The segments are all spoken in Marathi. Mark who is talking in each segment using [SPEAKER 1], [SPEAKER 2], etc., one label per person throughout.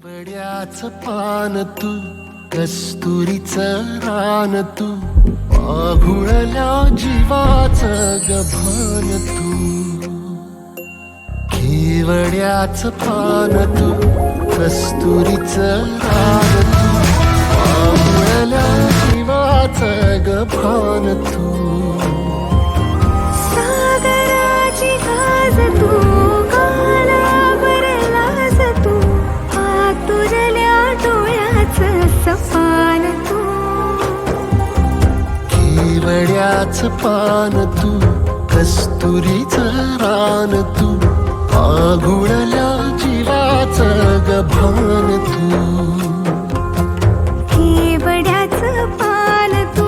[SPEAKER 1] केवड्याचं पान तू, कस्तुरीचं रान तू, आघुळल्या जीवाचं गभान तू. केवड्याचं पान तू, कस्तुरीचं रान तू, आघुळल्या जीवाचं गभान तू.
[SPEAKER 2] सागराची गाज तू, कालावरलास तू, आतुरल्या डोळ्याचं सपान तू.
[SPEAKER 1] केवड्याचं पान तू, कस्तुरीचं रान तू, आघुळल्या जीवाचं गभान तू.
[SPEAKER 2] केवड्याचं पान तू,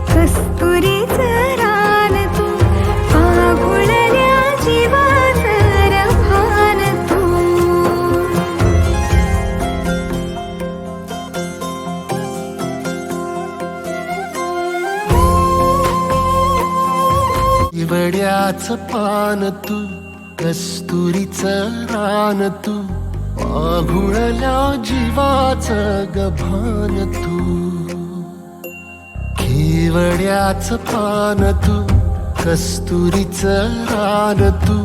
[SPEAKER 2] कस्तुरीचं रान तू, आघुळल्या जीवाचं रभान तू.
[SPEAKER 1] केवड्याचं पान तू, कस्तुरीचं रान तू, आघुळल्या जीवाचं गभान तू. केवड्याचं पान तू, कस्तुरीचं रान तू,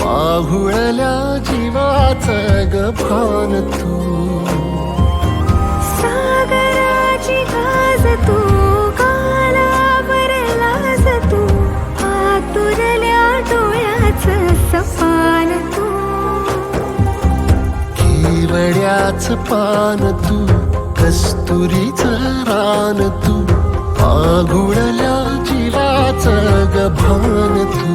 [SPEAKER 1] आघुळल्या जीवाचं गभान तू.
[SPEAKER 2] सागराची गाज तू, कालावरलास तू, आतुरल्या डोळ्याचं सपान तू.
[SPEAKER 1] केवड्याचं पान तू, कस्तुरीचं रान तू, आघुळल्या जीवाचं गभान तू.